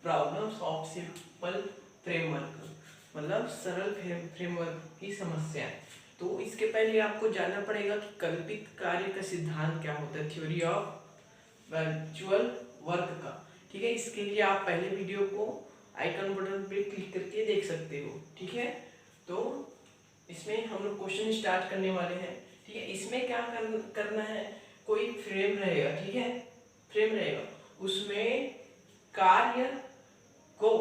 Problems of simple framework, मतलब सरल framework की समस्या। तो इसके पहले आपको जानना पड़ेगा कि कल्पित कार्य का सिद्धांत क्या होता है, थ्योरी ऑफ वर्चुअल वर्क का। ठीक है, इसके लिए आप पहले वीडियो को आइकन बटन पे क्लिक करके देख सकते हो। ठीक है, तो इसमें हम लोग क्वेश्चन स्टार्ट करने वाले हैं। ठीक है, इसमें क्या करना है, कोई फ्रेम रहेगा। ठीक है, फ्रेम रहेगा, उसमें कार्य को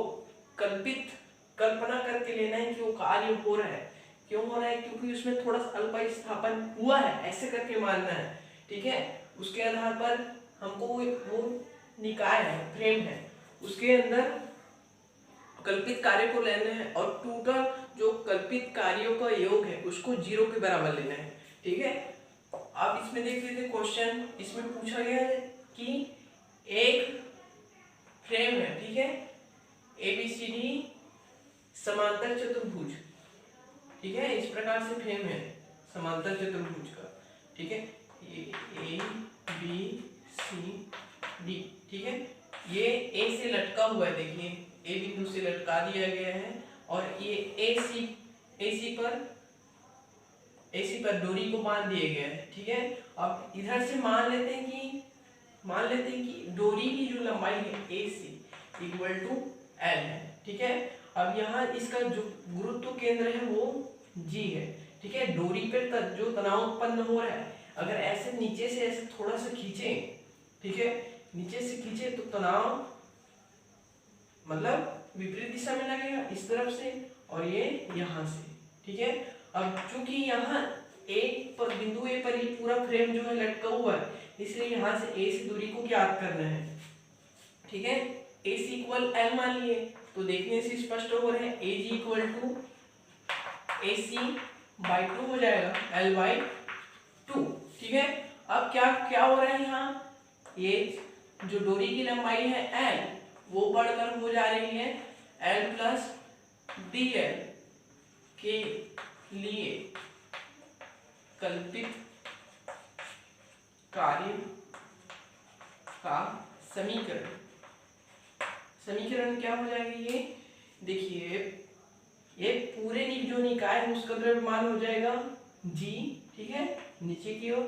कल्पना करके लेना है कि वो कार्य हो रहा है। क्यों हो रहा है, क्योंकि उसमें थोड़ा सा अल्प स्थापन हुआ है, ऐसे करके मानना है। ठीक है, उसके आधार पर हमको वो निकाय है, फ्रेम है, उसके अंदर कल्पित कार्य को लेना है और टोटल जो कल्पित कार्यों का योग है उसको 0 के बराबर लेना है। ठीक है, आप इसमें देख लेते क्वेश्चन। इसमें पूछा गया है कि एक फ्रेम है, ठीक है, ABCD समांतर चतुर्भुज। ठीक है, इस प्रकार से फ्रेम है समांतर चतुर्भुज का। ठीक है, ABCD। ठीक है, ये A से लटका हुआ है, देखिए A बिंदु से लटका दिया गया है और ये AC पर डोरी को बांध दिया गया है। ठीक है, अब इधर से मान लेते हैं कि डोरी की जो लंबाई है AC इक्वल टू L है। ठीक है, अब यहाँ इसका जो गुरुत्व केंद्र है वो G है। ठीक है, डोरी पर जो तनाव उत्पन्न हो रहा है, अगर ऐसे नीचे से ऐसे थोड़ा सा खींचे, ठीक है, नीचे से खींचे तो तनाव मतलब विपरीत दिशा में लगेगा इस तरफ से और ये यहाँ से। ठीक है, अब चूंकि यहाँ बिंदु A पर ही पूरा फ्रेम जो है लटका हुआ है, इसलिए यहाँ से A से दूरी को ज्ञात करना है। ठीक है, AC इक्वल L मान लिए तो देखने से स्पष्ट हो रहा है AG इक्वल टू AC/2 हो जाएगा L/2। ठीक है, अब क्या हो रहा है, यहाँ ये जो डोरी की लंबाई है L वो बढ़कर हो जा रही है L प्लस DL के लिए कल्पित कार्य का समीकरण क्या हो जाएगा, ये देखिए ये पूरे जो निकाय है उसका द्रव्यमान हो जाएगा G। ठीक है, नीचे की ओर।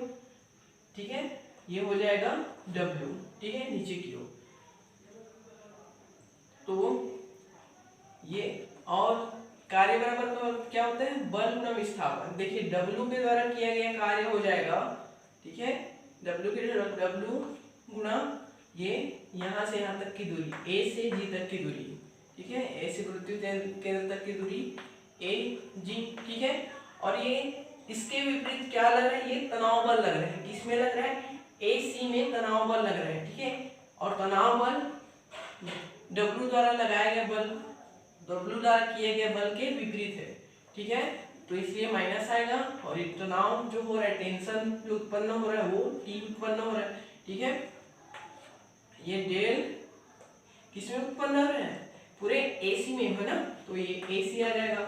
ठीक है, ये हो जाएगा W। ठीक है, नीचे की ओर। तो ये और कार्य बराबर का क्या होता है, बल गुणा विस्थापन। देखिए W के द्वारा किया गया कार्य हो जाएगा, ठीक है, W गुणा ये यहाँ से यहाँ तक की दूरी A से G तक की दूरी। ठीक है, A से गुरुत्व केंद्र तक की दूरी AG। ठीक है, और ये इसके विपरीत क्या लग रहा है, ये तनाव बल लग रहा है। किसमें लग रहा है, AC में तनाव बल लग रहा है। ठीक है, और तनाव बल W द्वारा लगाया गया बल, W द्वारा किए गए बल के विपरीत है। ठीक है, तो इसलिए माइनस आएगा और ये तनाव जो हो रहा है, टेंशन जो उत्पन्न हो रहा है वो T उत्पन्न हो रहा है। ठीक है, ये डेल किसमें उत्पन्न हो रहा है, पूरे AC में है ना, तो ये AC आ जाएगा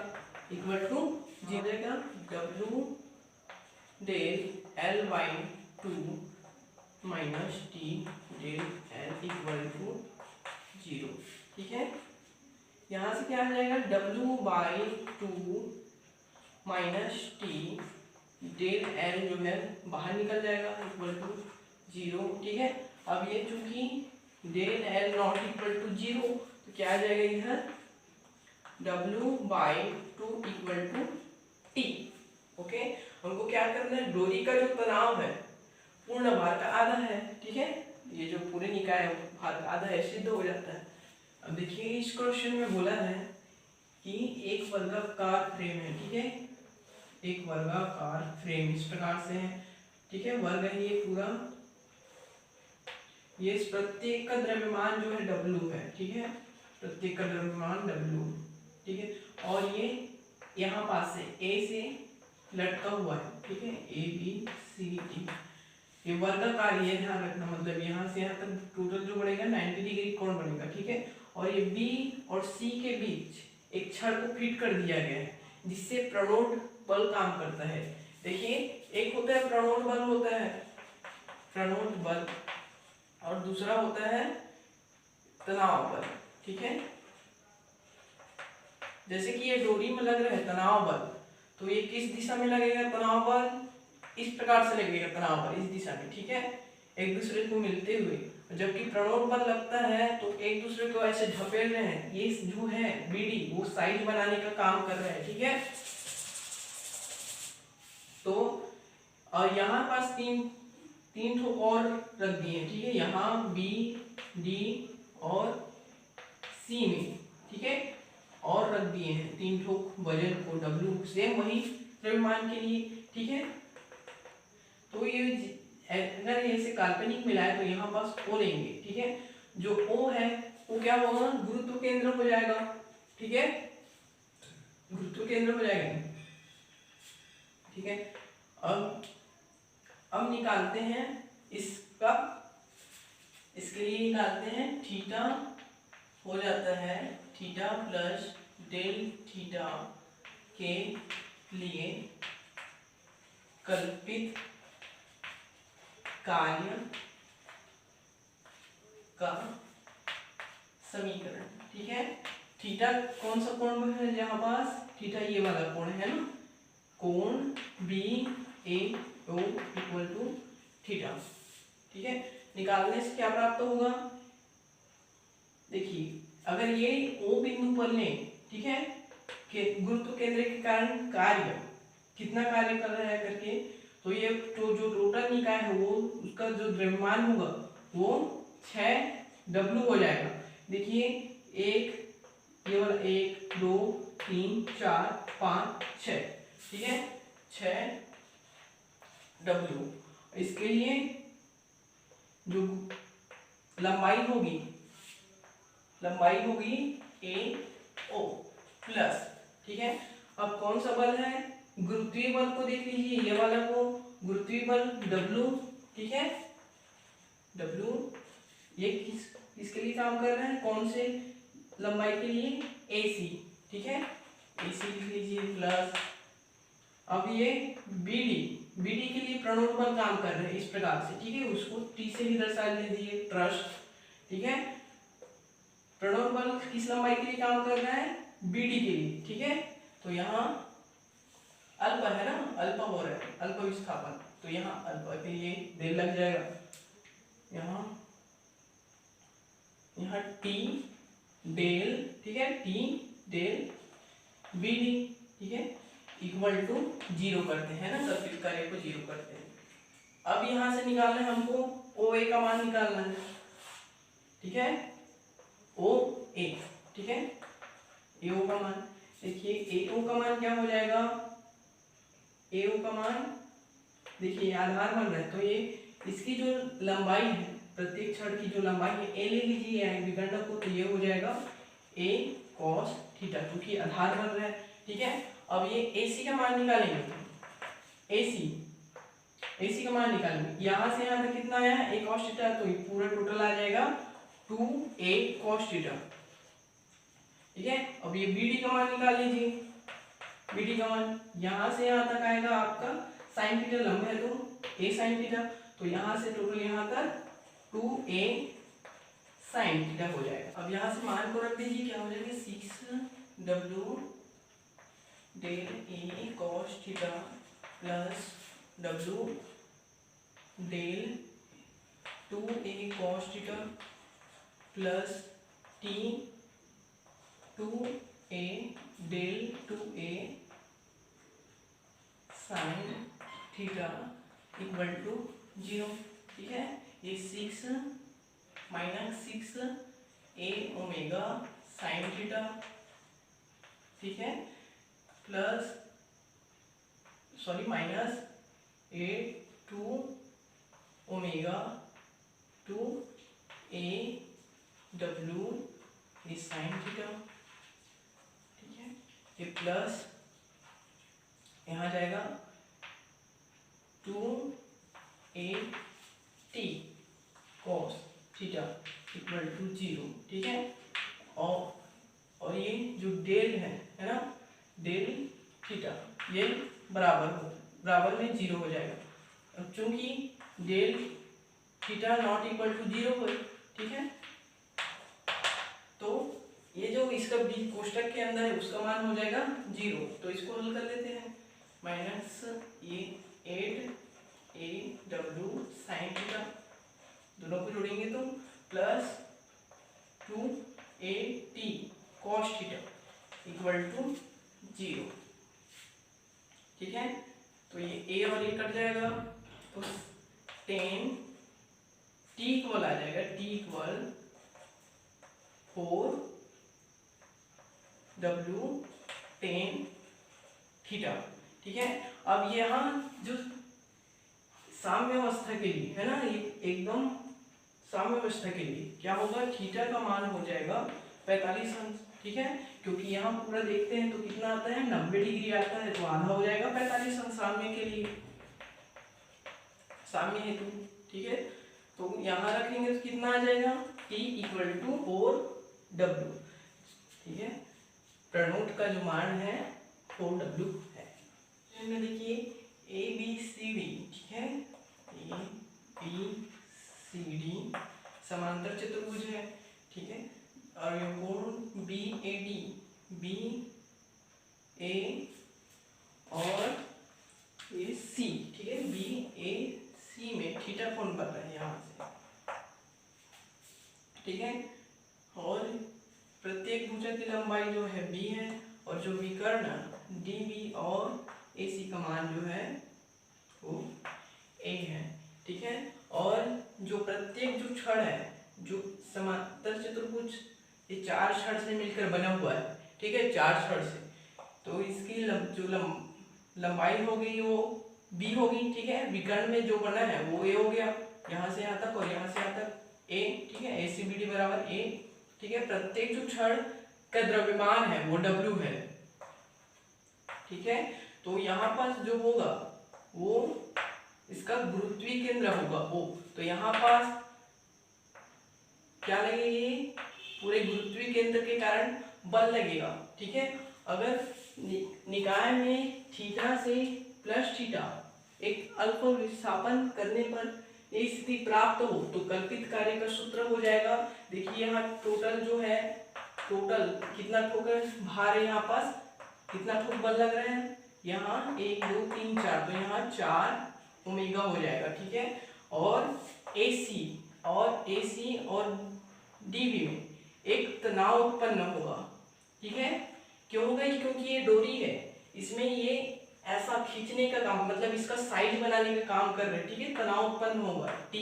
इक्वल टू जी देगा W del L/2 minus T del L equal to 0। ठीक है, यहाँ से क्या आ जाएगा, W/2 minus T del L जो है बाहर निकल जाएगा इक्वल टू 0। ठीक है, अब ये चूंकि del L not equal to 0 तो क्या आ जाएगा इधर W/2 equal to T। Okay, हमको क्या करना है, डोरी का जो तनाव है पूर्ण भार का आधा है। ठीक है, ये जो पूरे निकाय है भार का आधा है, सिद्ध हो जाता है। अब देखिए इस क्वेश्चन में बोला है कि एक वर्गाकार फ्रेम है। ठीक है, एक वर्गाकार फ्रेम इस प्रकार से है। ठीक है, वर्ग है ये पूरा, ये प्रत्येक का द्रव्यमान जो है W है। ठीक है, प्रत्येक का द्रव्यमान W। ठीक है, और ये यहाँ पास से A से लटका हुआ है। ठीक है, ABCD ये वर्गाकार, ये ध्यान रखना, मतलब यहाँ से यहाँ तक टोटल जो बढ़ेगा 90 डिग्री कोण बनेगा। ठीक है, और ये B और C के बीच एक छड़ को फिट कर दिया गया है जिससे प्रणोट बल काम करता है। देखिए एक होता है प्रणोट बल, होता है प्रणोट बल, और दूसरा होता है तनाव बल। ठीक है। जैसे कि ये डोरी में लग रहा है तनाव बल, तो ये किस दिशा में लगेगा तनाव बल, इस प्रकार से लगेगा तनाव बल इस दिशा में, ठीक है, एक दूसरे को मिलते हुए। जबकि प्रणोद बल लगता है तो एक दूसरे को ऐसे ढकेल रहे हैं, ये जो है बीडी वो साइज बनाने का काम कर रहे हैं, ठीक है। तो और यहाँ पास तीन ठोक और रख दिए, ठीक है, यहाँ बी डी और सी में, ठीक है, और रख दिए हैं 3 ठोक वजन को डब्ल्यू, सेम वही द्रव्यमान के लिए, ठीक है। तो ये अगर ऐसे काल्पनिक मिलाए तो यहाँ पास ओ लेंगे, ठीक है। जो ओ है वो क्या होगा, गुरुत्व केंद्र हो जाएगा, ठीक है, गुरुत्व केंद्र हो जाएगा, ठीक है। अब निकालते हैं इसका, इसके लिए निकालते हैं थीटा हो जाता है थीटा प्लस डेल थीटा के लिए कल्पित कार्य का समीकरण, ठीक है। थीटा कौन सा कोण है जहां पास, थीटा ये वाला कोण है ना, कोण B A O equal to theta, ठीक है। निकालने से क्या प्राप्त होगा, देखिए अगर ये ओ बिंदु पर लें, ठीक है, कि गुरुत्व केंद्र के कारण कार्य कितना कार्य कर रहा है करके, तो ये तो जो टोटल निकाय है वो उसका जो द्रव्यमान होगा वो 6W हो जाएगा। देखिए ये वाला 1 2 3 4 5 6, ठीक है, 6W। इसके लिए जो लंबाई होगी AO प्लस, ठीक है। अब कौन सा बल है, गुरुत्वीय बल को देख लीजिए, ये वाला को गुरुत्वीय बल W, ठीक है, W ये किसके लिए काम कर रहा है, कौन से लंबाई के लिए, AC, ठीक है, AC लिख लीजिए प्लस। अब ये BD के लिए प्रणोद बल काम कर रहे हैं इस प्रकार से, ठीक है, उसको T से ही दर्शा लीजिए ट्रस्ट, ठीक है। प्रणोद बल किस लंबाई के लिए काम कर रहा है, BD के लिए, ठीक है। तो यहाँ अल्प है ना, अल्प हो रहा है, अल्प विस्थापन, तो यहाँ अल्प के लिए डेल लग जाएगा, यहाँ टी डेल, ठीक है, टी डेल BD, ठीक है, इक्वल टू 0 करते हैं ना, कल्पित कार्य को 0 करते हैं। अब यहाँ से निकालना है हमको OA का मान निकालना है, ठीक है, OA, ठीक है, AO का मान, देखिए AO का मान क्या हो जाएगा, AO का मान देखिए आधार बन रहा है, तो ये इसकी जो लंबाई है, प्रत्येक छड़ की जो लंबाई है A ले लीजिए विकर्ण को, तो ये हो जाएगा A cos थीटा, क्योंकि आधार बन रहा है, ठीक है। अब ये AC का मान निकालेंगे, AC का मान निकालेंगे, यहाँ से यहाँ तक कितना आया है A cos थीटा, तो ये पूरा टोटल आ जाएगा 2A cos थीटा, ठीक है। अब ये BD का मान निकाल लीजिए, BD का मान यहाँ से यहाँ तक आएगा आपका साइन थीटा लंब है तो A साइन थीटा, तो यहाँ से टोटल यहाँ तक 2A साइन थीटा हो जाएगा। अब यहाँ से मान को रख दीजिए, क्या हो जाएगा 6W del A cos theta plus W del 2A cos theta plus T 2A del 2A sine theta equal to 0, ठीक है। ये 6 minus 6A omega sine theta, ठीक है, plus minus 2 omega 2A W ये साइन थीटा, ठीक है, ये plus यहाँ जाएगा 2AT cos theta equal to 0, ठीक है। और ये जो डेल है ना, डेल थीटा ये बराबर में 0 हो जाएगा। अब चूंकि del theta not equal to 0 हो, ठीक है, तो बी कोष्टक के अंदर है उसका मान हो जाएगा 0। तो इसको हल कर लेते हैं, माइनस ये 8AW साइन थीटा, दोनों को जोड़ेंगे तो plus 2AT cos theta equal to 0। ठीक है, तो ये a और a कट जाएगा तो 10 t इक्वल आ जाएगा, t इक्वल 4W 10 थीटा। ठीक है, अब यहाँ जो साम्य अवस्था के लिए है ना, ये एकदम साम्य अवस्था के लिए क्या होगा, थीटा का मान हो जाएगा 45 अंश। ठीक है, क्योंकि यहाँ पूरा देखते हैं तो कितना आता है, 90 डिग्री आता है, तो आधा हो जाएगा 45 अंश साम्य के लिए, साम्य हेतु। ठीक है, तो यहाँ रखेंगे तो कितना आ जाएगा, t इक्वल टू 4W। ठीक है, प्रणोट का जो मान है 4W है। देखिए ABCD, ठीक है, ABCD समांतर चतुर्भुज है। ठीक है, और ये कोण BAD, BA और AC, ठीक है, BAC में थीटा कोण बन रहा है यहाँ से। ठीक है, और प्रत्येक भुजा की लंबाई जो है B है, और जो विकर्ण DB और AC का मान जो है वो A है। ठीक है, और जो प्रत्येक जो छड़ है, जो समांतर चतुर्भुज ये 4 छड़ से मिलकर बना हुआ है। ठीक है, 4 छड़ से, तो इसकी लंबाई हो गई वो B होगी। ठीक है, विकर्ण में जो बना है वो A हो गया, यहाँ से यहाँ तक और यहाँ से यहाँ तक A। ठीक है, ACBD बराबर A। ठीक है, प्रत्येक जो छड़ का द्रव्यमान है वो W है। ठीक है, तो यहाँ पास जो होगा वो इसका गुरुत्वीय केंद्र होगा O। तो यहाँ पास क्या लगेगी, पूरे गुरुत्वीय केंद्र के कारण बल लगेगा। ठीक है, अगर निकाय में थीटा से प्लस थीटा एक अल्प विस्थापन करने पर ये स्थिति प्राप्त हो तो कल्पित कार्य का सूत्र हो जाएगा। देखिए यहाँ टोटल जो है, टोटल कितना ठोक भार है, यहाँ पास कितना ठोक बल लग रहा है, यहाँ 1 2 3 4, तो यहाँ 4 ओमेगा हो जाएगा। ठीक है, और AC और DB में एक तनाव उत्पन्न होगा। ठीक है, क्यों होगा, क्योंकि ये डोरी है, इसमें ये ऐसा खींचने का काम, मतलब इसका साइज बनाने का काम कर रहे हैं। ठीक है, तनाव उत्पन्न होगा T।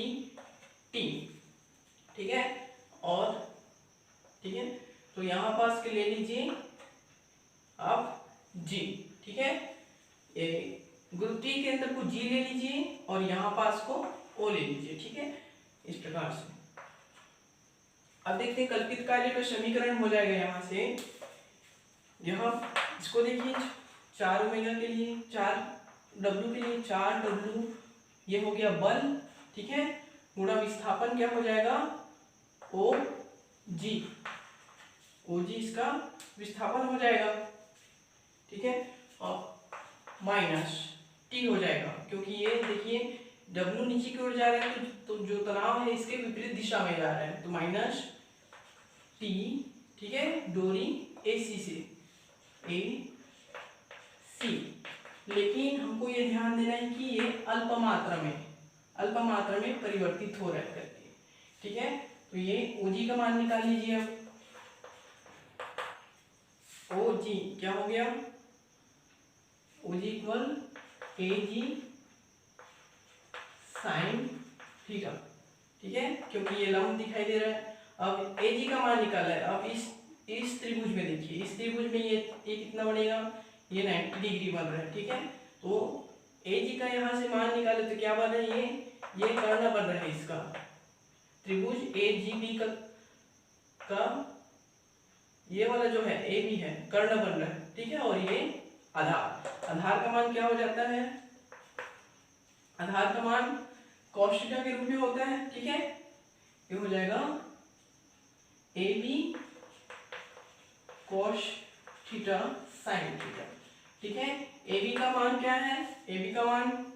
ठीक है, और ठीक है, तो यहाँ पास के ले लीजिए आप G। ठीक है, गुरुत्वीय केंद्र को G ले लीजिए और यहाँ पास को O ले लीजिए। ठीक है, इस प्रकार से अब देखते हैं कल्पित कार्य का समीकरण हो जाएगा। यहाँ से यहाँ इसको देखिए, 4 ओमेगा के लिए, 4W के लिए 4W, ये हो गया बल। ठीक है, गुणा विस्थापन क्या हो जाएगा, OG इसका विस्थापन हो जाएगा। ठीक है, और माइनस T हो जाएगा, क्योंकि ये देखिए W नीचे की ओर जा रहा है तो जो तनाव है इसके विपरीत दिशा में जा रहा है, तो माइनस T। ठीक है, डोरी AC से AC, लेकिन हमको ये ध्यान देना है कि ये अल्प मात्रा में परिवर्तित हो रहा है करके। ठीक है, तो ये OG का मान निकाल लीजिए। अब OG क्या हो गया, OG equal AG sign theta. ठीक है, क्योंकि ये लंब दिखाई दे रहा है। अब AG का मान निकाला है, अब इस त्रिभुज में देखिए, इस त्रिभुज में ये कितना बनेगा, ये 90 डिग्री बन रहा है। ठीक है, तो AG का यहाँ से मान निकाले तो क्या बन रहा है, ये कर्ण बन रहा है इसका, त्रिभुज AGB का ये वाला जो है AB है, कर्ण बन रहा है। ठीक है, और ये आधार का मान क्या हो जाता है, आधार का मान cos थीटा के रूप में होता है। ठीक है, ये हो जाएगा AB cos theta sin theta. ठीक है, AB का मान क्या है, AB का मान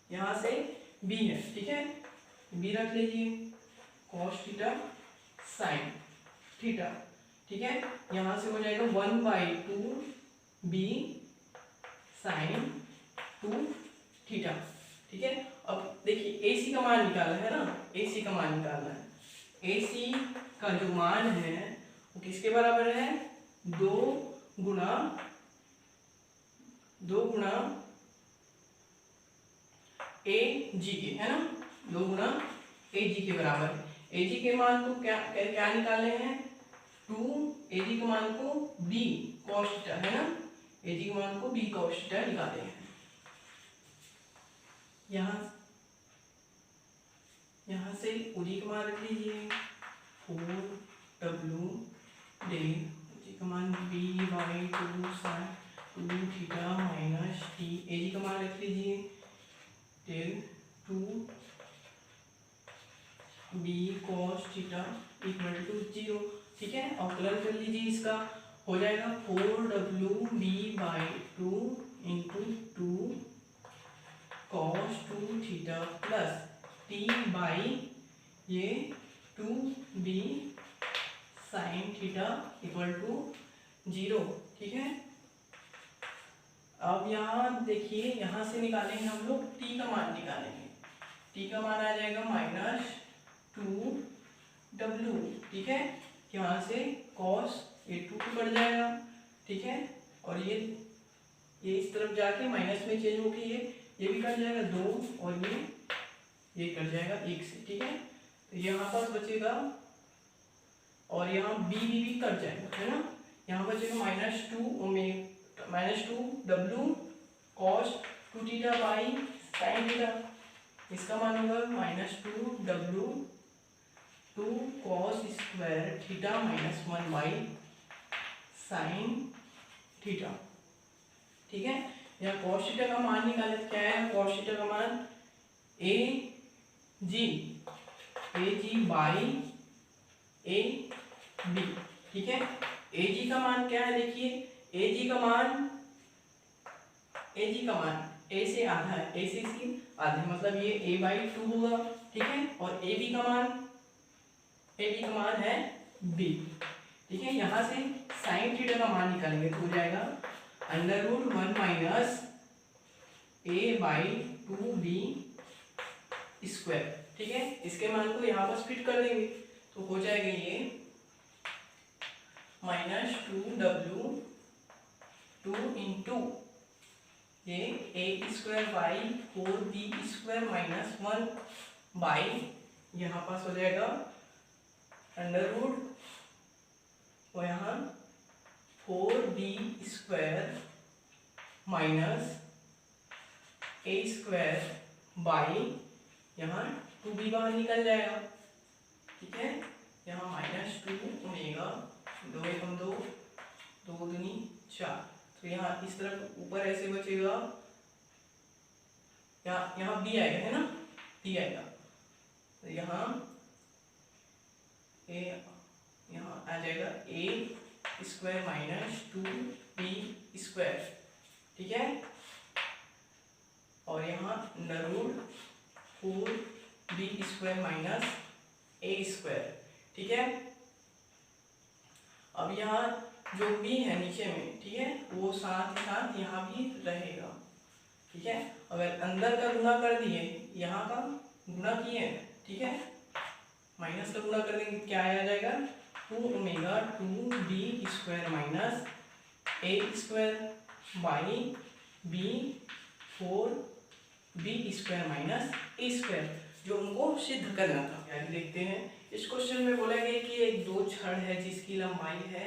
यहाँ से B है। ठीक है, B रख लीजिए, cos थीटा sin थीटा। ठीक है, यहाँ से हो जाएगा 1/2 बी साइन 2 थीटा। ठीक है, अब देखिए AC का मान निकालना है ना, AC का मान निकालना है। AC का जो मान है वो किसके बराबर है, 2 गुना AG के, है ना, 2 गुना AG के बराबर है। AG के मान को क्या क्या निकाले हैं, 2 AG के मान को B cos थीटा, है ना, AG के मान को B cos थीटा निकाले हैं। यहाँ से OG का मान रख लीजिए 4W डे, OG का मान B/2 sin 2 theta minus T, AG का मान रख लीजिए 2 B cos theta equal to 0। ठीक है, अवकलन कर लीजिए, इसका हो जाएगा 4W B/2 into 2 cos 2 theta plus T by ये 2B sign theta equal to 0। ठीक है, अब यहाँ देखिए, यहाँ से निकालेंगे हम लोग T का मान निकालेंगे। T का मान आ जाएगा -2W। ठीक है, यहाँ से cos ये 2 कट जाएगा। ठीक है, और ये इस तरफ जाके माइनस में चेंज होके ये भी कट जाएगा 2, और ये कट जाएगा 1 से। ठीक है, तो यहाँ पास बचेगा, और यहाँ भी कट जाएगा, है ना, यहाँ बचेगा -2W cos 2 theta by sine theta, इसका मान होगा -2W 2 cos square theta minus 1 by sine theta. ठीक है, यहाँ cos थीटा का मान निकाले, क्या है cos थीटा का मान AG बाई AB। ठीक है, AG का मान क्या है, देखिए AG का मान A से आधा है, A से आधा, मतलब ये A/2 होगा। ठीक है, और AB का मान है B। ठीक है, यहाँ से साइन थीटा का मान निकालेंगे तो हो जाएगा √1 माइनस A/2B स्क्वायर। ठीक है, इसके मान को यहाँ पर फिट कर देंगे तो हो जाएगा ये -2W 2 इंटू ये A square by 4B square minus 1 by, यहाँ पास हो जाएगा √ और यहाँ 4B square minus A square by, यहाँ 2B बाहर निकल जाएगा। ठीक है, यहाँ -2 ओमेगा 2 एकम 2 2 दूनी 4, तो यहाँ इस तरफ ऊपर ऐसे बचेगा, यहाँ B आएगा, है ना, B आएगा, तो यहाँ आ जाएगा A square minus 2B square. ठीक है, और यहाँ √ 4B square minus A square. ठीक है, अब यहाँ जो B है नीचे में, ठीक है, वो साथ ही साथ यहाँ भी रहेगा। ठीक है, अगर अंदर का गुणा कर दिए, यहाँ का गुणा किए, ठीक है, माइनस का गुणा कर देंगे, क्या आ जाएगा 2 omega 2B square minus A square by B 4B square minus A square, जो उनको सिद्ध करना था। यानी देखते हैं, इस क्वेश्चन में बोला गया कि एक 2 छड़ है जिसकी लंबाई है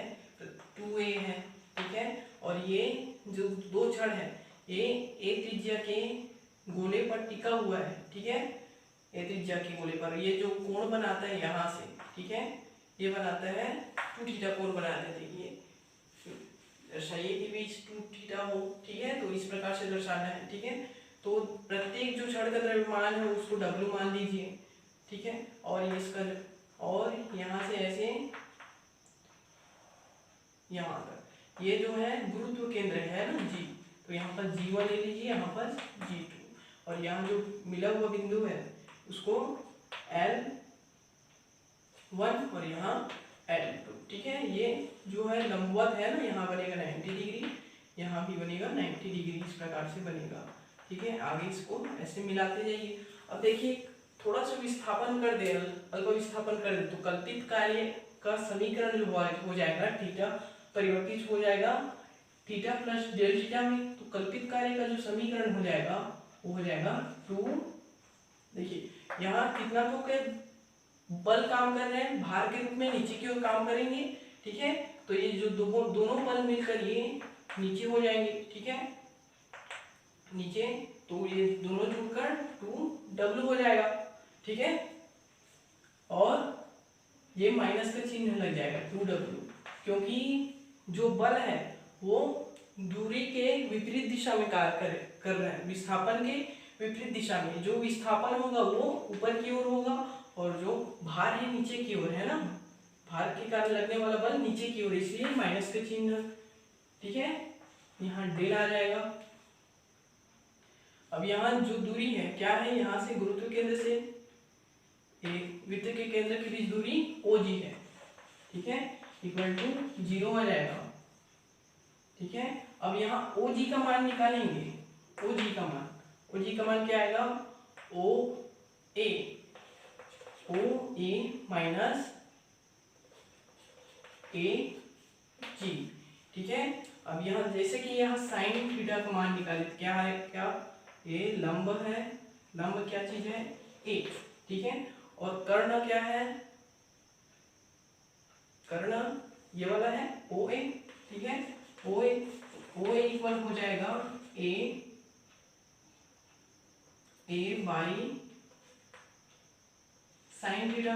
2a है। ठीक है, और ये जो 2 छड़ है ये A त्रिज्या के गोले पर टिका हुआ है। ठीक है, A त्रिज्या के गोले पर ये जो कोण बनाता है यहाँ से, ठीक है, ये बनाता है 2 थीटा कोण बना देते हैं। ये दर्शाइए कि बीच 2 थीटा हो। ठीक है, तो इस प्रकार से दर्शाना है। ठीक है, तो प्रत्येक जो छड़ का द्रव्यमान है उसको W मान लीजिए। ठीक है, और ये इसका, और यहाँ से ऐसे यहाँ पर ये जो है गुरुत्व केंद्र है ना G, तो यहाँ पर G1 ले लीजिए, यहाँ पर G2, और यहाँ जो मिला हुआ बिंदु है उसको L1 और यहाँ L2, ठीक है। ये जो है लंबवत है ना, यहाँ बनेगा 90 डिग्री, यहाँ भी बनेगा 90 डिग्री, इस प्रकार से बनेगा, ठीक है। आगे इसको ऐसे मिलाते जाइए। अब देखिए थोड़ा सा विस्थापन कर दे, अल्प विस्थापन कर दे, तो कल्पित कार्य का समीकरण जो हो जाएगा, थीटा परिवर्तित हो जाएगा थीटा प्लस डेल थीटा में। तो कल्पित कार्य का जो समीकरण हो जाएगा वो हो जाएगा 2, देखिए यहाँ कितना तो के बल काम कर रहे हैं, भार के रूप में नीचे की ओर काम करेंगे, ठीक है। तो ये जो दोनों बल मिलकर ये नीचे हो जाएंगे, ठीक है, नीचे। तो ये दोनों जुड़कर 2W हो जाएगा, ठीक है। और ये माइनस का चिन्ह लग जाएगा 2W, क्योंकि जो बल है वो दूरी के विपरीत दिशा में कार्य कर रहे हैं, विस्थापन के विपरीत दिशा में। जो विस्थापन होगा वो ऊपर की ओर होगा और जो भार है नीचे की ओर है ना, भार के कारण लगने वाला बल नीचे की ओर, इसलिए माइनस का चिन्ह, ठीक है। यहाँ डेल आ जाएगा। अब यहाँ जो दूरी है क्या है, यहाँ से गुरुत्व केंद्र से एक वृत्त के केंद्र के बीच दूरी OG है, ठीक है, इक्वल टू 0 आ जाएगा, ठीक है। अब यहाँ OG का मान निकालेंगे, OG का मान क्या आएगा, OA माइनस AG, ठीक है। अब यहाँ जैसे कि यहाँ साइन थीटा का मान निकाले, क्या है, क्या ये लंब है, लंब क्या चीज है, A, ठीक है। और कर्ण क्या है, कर्ण ये वाला है OA, ठीक है। OA इक्वल हो जाएगा A बाई साइन थीटा,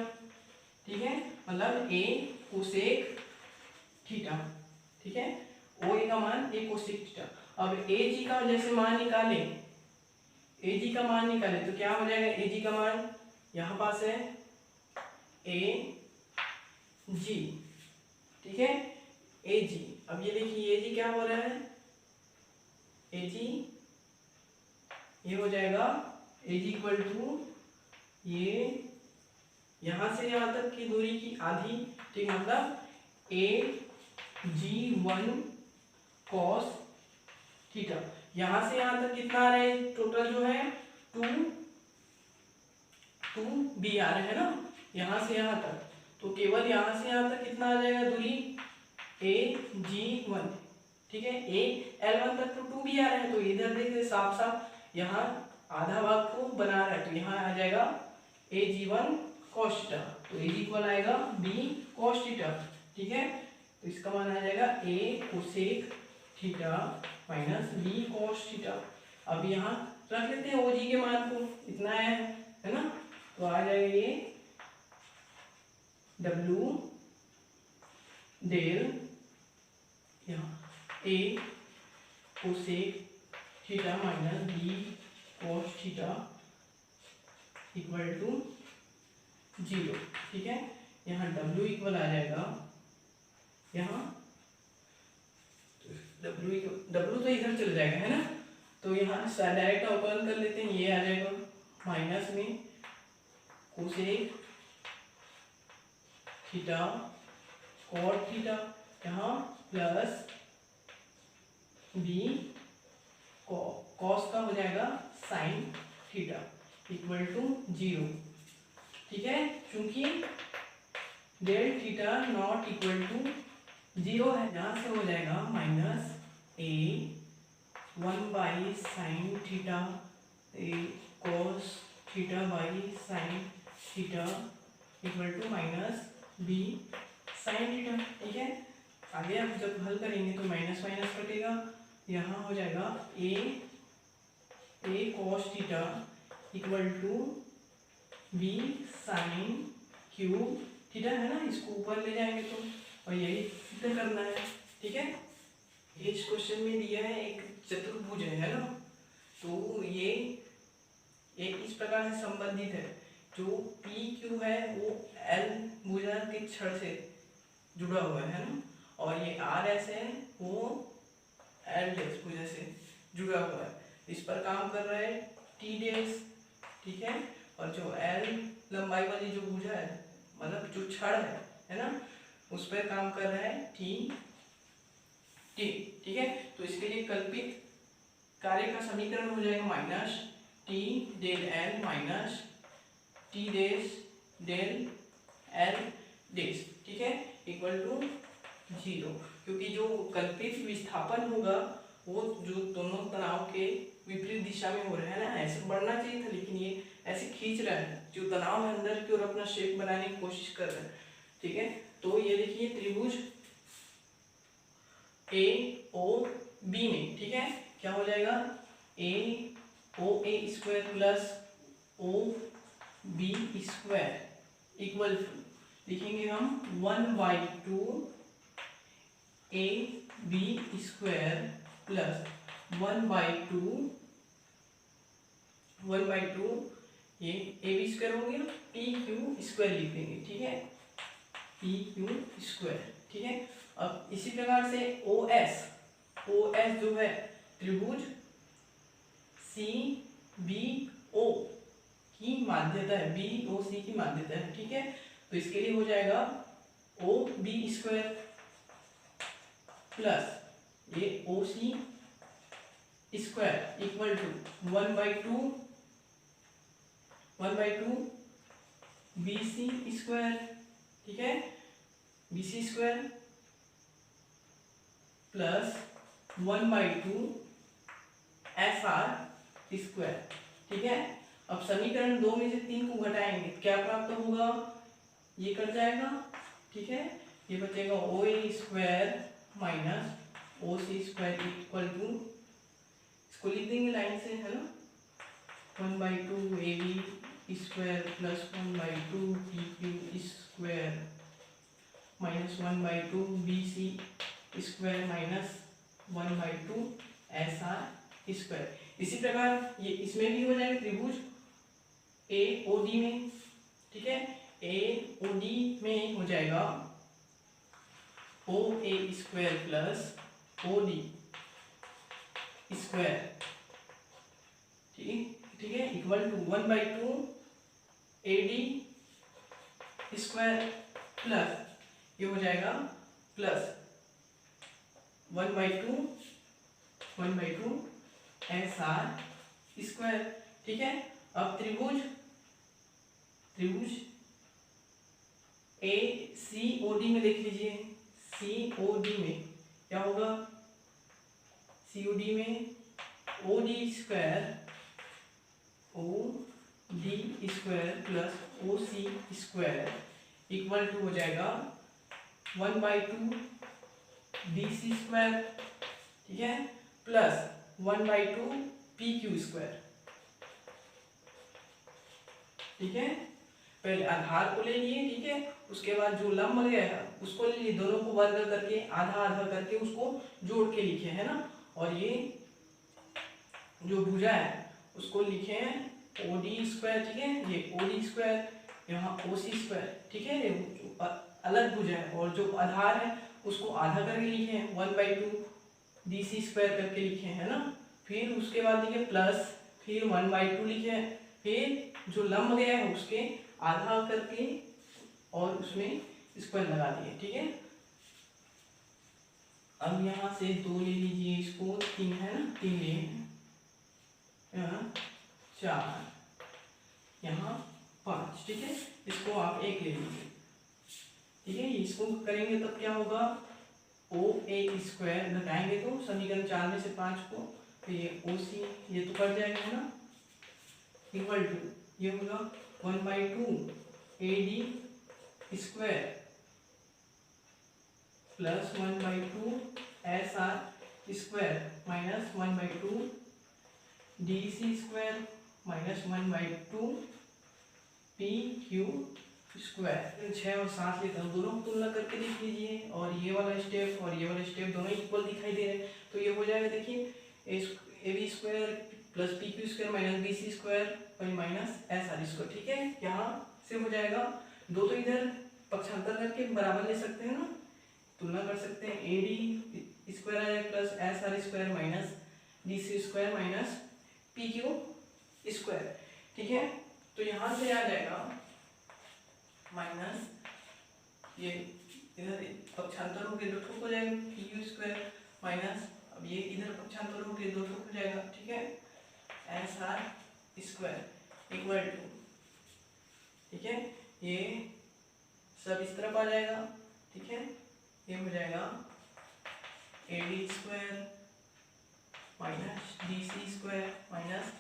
ठीक है, मतलब A कोसेक थीटा, ठीक है। OA का मान A कोसेक थीटा। अब AG का जैसे मान निकाले, AG का मान निकाले तो क्या हो जाएगा, AG का मान यहाँ पास है AG, ठीक है, AG। अब ये देखिए AG क्या हो रहा है, AG ये हो जाएगा AG इक्वल टू ये यहाँ से यहाँ तक की दूरी की आधी, ठीक, मतलब AG1 cos थीटा। यहाँ से यहाँ तक कितना आ रहा है, टोटल जो है 2B आ रहा है ना, यहाँ से यहाँ तक। तो केवल यहाँ से यहाँ तक कितना आ जाएगा दूरी, AG1, ठीक है। L1 तक तो 2B आ रहा है, तो इधर देखिए साफ साफ यहाँ आधा भाग को बना रहा है, तो यहाँ आ जाएगा AG1 cos थीटा, तो AG इक्वल आएगा B cos थीटा, ठीक है। तो इसका मान आ जाएगा A cosec theta minus B cos theta. अब यहाँ रख लेते हैं OG के मान को, इतना है ना, तो आ जाएगा ये W डेल यहाँ A cosec theta minus B cos theta equal to 0, ठीक है। यहाँ W इक्वल आ जाएगा, यहाँ W तो इधर चल जाएगा, है ना, तो यहाँ डायरेक्ट अवकलन कर लेते हैं, ये आ जाएगा माइनस में कोसेक थीटा कॉट थीटा, यहाँ प्लस B कॉस का हो जाएगा साइन थीटा इक्वल टू 0, ठीक है। चूंकि del theta not equal to 0 है, यहाँ से हो जाएगा minus A1 by sine theta A cos theta by sine theta equal to minus B sine theta, ठीक है। आगे आप जब हल करेंगे तो माइनस माइनस कटेगा, यहाँ हो जाएगा A cos theta equal to B sine cube theta, है ना, इसको ऊपर ले जाएंगे तो, और यही सिद्ध करना है, ठीक है। इस क्वेश्चन में दिया है एक चतुर्भुज है ना, तो ये एक इस प्रकार से संबंधित है, जो PQ है वो L भुजा के छड़ से जुड़ा हुआ है ना, और ये RS है वो L भुजा से जुड़ा हुआ है, इस पर काम कर रहा है T डैश, ठीक है। और जो L लंबाई वाली जो भुजा है, मतलब जो छड़ है ना, उस पर काम कर रहा है टी टी, ठीक है। तो इसके लिए कल्पित कार्य का समीकरण हो जाएगा minus T del L minus T dash del L dash, ठीक है, इक्वल टू 0, क्योंकि जो कल्पित विस्थापन होगा वो जो दोनों तनाव के विपरीत दिशा में हो रहा है ना, ऐसे बढ़ना चाहिए था लेकिन ये ऐसे खींच रहा है, जो तनाव है अंदर की ओर अपना शेप बनाने की कोशिश कर रहा है, ठीक है। तो ये देखिए त्रिभुज ए ओ बी में, ठीक है, क्या हो जाएगा A O A square plus O B square equal to लिखेंगे हम 1/2 ए बी स्क्वायर प्लस 1/2 ये ए बी स्क्वायर हो गया, पी क्यू स्क्वायर लिख देंगे, ठीक है, पी क्यू स्क्वायर, ठीक है। अब इसी प्रकार से ओ एस जो है त्रिभुज सी बी ओ की माध्यता है, बी ओ सी की माध्यता है, ठीक है। तो इसके लिए हो जाएगा ओ बी स्क्वायर प्लस ये O C square equal to 1/2 B C square, ठीक है, B C square plus 1/2 S R square, ठीक है। अब समीकरण 2 में से 3 को घटाएंगे क्या प्राप्त होगा, ये कट जाएगा, ठीक है, ये बचेगा O A square minus O C square equal to, इसको लिख देंगे लाइन से, है ना, 1/2 A B square plus 1/2 P Q square minus 1/2 B C square minus 1/2 S R square. इसी प्रकार ये इसमें भी हो जाएगा त्रिभुज ए ओ डी में, ठीक है, ए ओ डी में हो जाएगा O A square plus O D square, ठीक है, equal to 1/2 A D square plus ये हो जाएगा प्लस 1/2 एस आर स्क्वायर, ठीक है। अब त्रिभुज ए सी ओ डी में देख लीजिए, सी ओ डी में क्या होगा, सी ओ डी में O D square plus O C square equal to हो जाएगा 1/2 बी सी स्क्वायर, ठीक है, प्लस 1/2 पी क्यू स्क्वायर, ठीक है। पहले आधार को ले लिए, ठीक है, उसके बाद जो लंब गया है उसको ले लिए, दोनों को वर्ग करके आधा आधा करके उसको जोड़ के लिखे है ना, और ये जो भुजा है उसको लिखे हैं ओ डी स्क्वायर, ठीक है, ये ओ डी स्क्वायर, यहाँ ओ सी स्क्वायर, ठीक है, अलग भुजा है, और जो आधार है उसको आधा करके लिखे हैं 1/2 डी सी स्क्वायर करके लिखे हैं ना, फिर उसके बाद लिखे प्लस, फिर 1/2 लिखे, फिर जो लंब गया है उसके आधा करके और उसमें स्क्वायर लगा दिए, ठीक है। अब यहाँ से 2 ले लीजिए, इसको 3 है ना, 3 ले, यहाँ 4, यहाँ 5, ठीक है, इसको आप 1 ले लीजिए, ठीक है। इसको करेंगे तब क्या होगा, ओ ए स्क्वायर घटाएंगे तो समीकरण 4 में से 5 को, तो ये ओ सी ये तो कट जाएगा, है ना, इक्वल टू ये होगा 1/2 A D square plus 1/2 S R square minus 1/2 D C square minus 1/2 P Q square. 6 और 7 लेते हैं, दोनों को तुलना करके देख लीजिए, और ये वाला स्टेप और ये वाला स्टेप दोनों इक्वल दिखाई दे रहे हैं, तो ये हो जाएगा, देखिए A B square plus P Q square minus B C square और माइनस एस आर स्क्वायर, ठीक है। यहाँ से हो जाएगा 2 तो इधर पक्षांतर करके बराबर ले सकते हैं ना, तुलना कर सकते हैं, ए डी स्क्वायर आ जाएगा plus S R square minus D C square minus P Q square, ठीक है। तो यहाँ से आ जाएगा माइनस ये इधर पक्षांतर होके 2 ठोक हो जाएगा यू स्क्वायर माइनस, अब ये इधर पक्षांतर होके 2 ठोक हो जाएगा, ठीक है, S R square equal to, ठीक है, ये सब इस तरफ आ जाएगा, ठीक है, ये हो जाएगा A D square minus D C square minus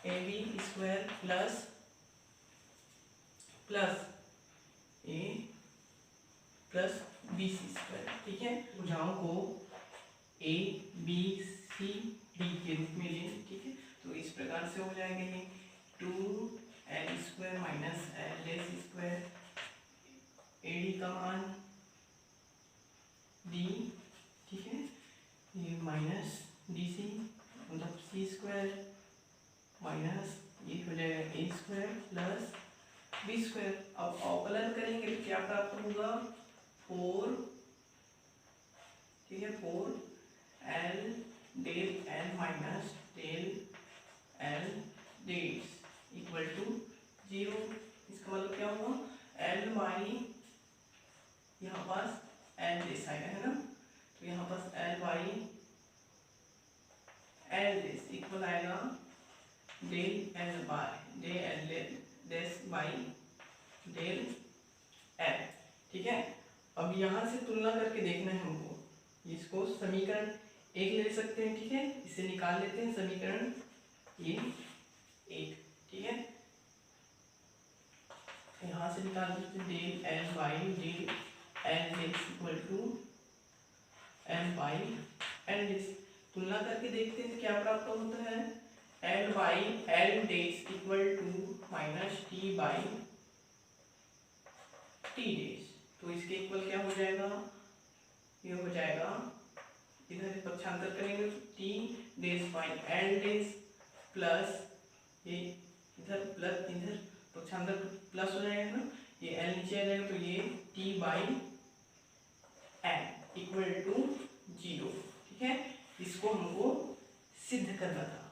A B square plus A plus B C square, ठीक है। भुजाओं को ए बी सी डी के रूप में लें, ठीक है, तो इस प्रकार से हो जाएगा ये 2l square minus L S square, A D का मान डी, ठीक है, ये माइनस डी सी मतलब सी स्क्वायर माइनस ये हो जाएगा ए स्क्वायर प्लस बी स्क्वायर। अब अवकलन करेंगे तो क्या प्राप्त होगा, 4, ठीक है, 4l del L minus del L del equal to 0। इसका मतलब क्या हुआ, एल बाई यहाँ पास एल डेस आएगा, है ना, तो यहाँ पास L by L dash equal आएगा del L by del L dash by del L, ठीक है। अब यहाँ से तुलना करके देखना है हमको, इसको समीकरण 1 ले सकते हैं, ठीक है, इसे निकाल लेते हैं समीकरण ये 1, ठीक है, यहाँ से निकाल सकते हैं del L by del L dash equal to L by L dash. तुलना करके देखते हैं तो क्या प्राप्त होता है, L by L dash equal to minus T by T dash, तो इसके इक्वल क्या हो जाएगा, ये हो जाएगा, इधर पक्षांतर करेंगे तो T dash by L dash plus ये इधर प्लस इधर पक्षांतर प्लस हो जाएगा ना, ये एल नीचे आ जाएगा तो ये T by L equal to 0, ठीक है। इसको हमको सिद्ध करना था।